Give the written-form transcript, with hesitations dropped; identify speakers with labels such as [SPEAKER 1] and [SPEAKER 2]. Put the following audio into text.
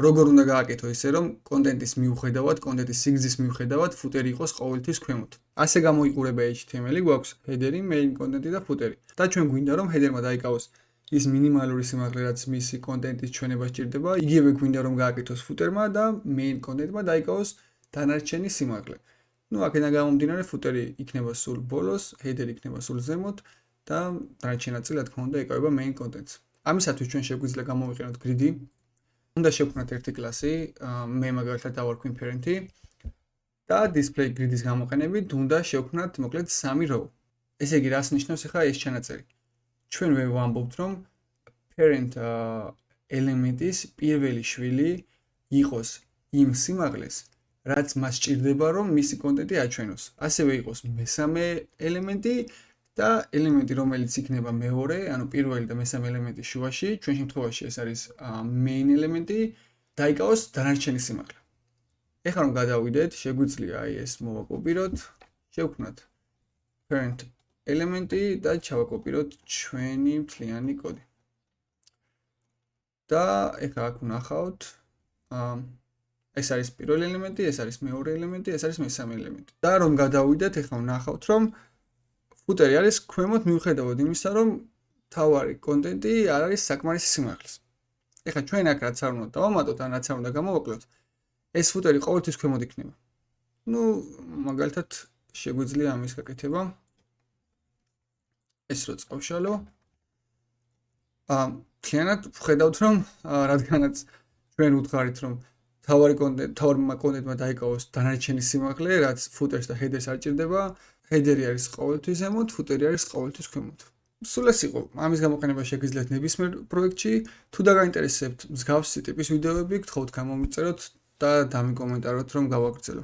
[SPEAKER 1] როგორ უნდა გააკეთო ისე, რომ კონტენტის მიუხედავად, კონტენტის სიგრძის მიუხედავად, ფუტერი იყოს ყოველთვის ქვემოთ. ასე გამოიყურება HTML-ი, გვაქვს header-ი, main კონტენტი და ფუტერი. და ჩვენ გვინდა, რომ header-მა დაიკავოს ის მინიმალური სიმაღლე, რაც მისი კონტენტის ჩვენება სჭირდება, იგივე გვინდა, რომ გააკეთოს ფუტერმა და main კონტენტმა დაიკავოს დანარჩენი სიმაღლე. ნუ აქედან გამომდინარე, ფუტერი იქნება სულ ბოლოს, header-ი იქნება სულ ზემოთ და დანარჩენი ნაწილი, რა თქმა უნდა, იკავება main კონტენტს. ამისათვის ჩვენ შეგვიძლია გამოვიყენოთ grid-ი. უნდა შევქმნათ ერთი კლასი, მე მაგალითად დავარქვი parent-ი და display grid-ის გამოყენებით უნდა შევქმნათ მოკლედ 3 row. ესე იგი, რას ნიშნავს ახლა ეს ჩანაწერი? ჩვენ ვამბობთ, რომ parent ელემენტის პირველი შვილი იყოს იმ სიმაღლეს, რაც მას სჭირდება, რომ მისი კონტენტი აჩვენოს. ასევე იყოს მესამე ელემენტი და ელემენტი, რომელიც იქნება მეორე, ანუ პირველი და მესამე ელემენტის შუაში, ჩვენ შემთხვევაში ეს არის main ელემენტი, დაიკავოს დანარჩენი სიმაღლე. ეხლა რომ გადავიდეთ, შეგვიძლია ეს მოვაკოპიროთ, შევქმნათ parent ელემენტი და ჩავაკოპიროთ ჩვენი მთლიანი კოდი. და ეხლა აქ ვნახავთ, ეს არის პირველი ელემენტი, ეს არის მეორე ელემენტი, ეს არის მესამე ელემენტი. და რომ გადავიდეთ, ეხლა ვნახავთ, რომ ფუტერი არის ქვემოთ მიუხედავად იმისა, რომ თავარი კონტენტი არ არის საკმარისი სიმაღლის. ეხლა ჩვენ აქ რაც არ უნდა დავამატოთ, ან რაც არ უნდა გამოვაკლოთ, ეს ფუტერი ყოველთვის ქვემოთ იქნება. ნუ მაგალითად შეგვიძლია ამის გაკეთება. ეს რო წავშალო. მთლიანად ვხედავთ, რომ რადგანაც ჩვენ უთხარით, რომ თავარმა კონტენტმა დაიკავოს დანარჩენი სიმაღლე, რაც ფუტერს და headers არ ჭირდება, header-ი არის ყოველთვის ზემოთ, ფუტერი არის ყოველთვის ქვემოთ. სულ ეს იყო. ამის გამოყენება შეგიძლიათ ნებისმიერ პროექტში. თუ დაგაინტერესებთ მსგავსი ტიპის ვიდეოები, გთხოვთ გამომიწეროთ და დამიკომენტაროთ, რომ გავაგრძელო.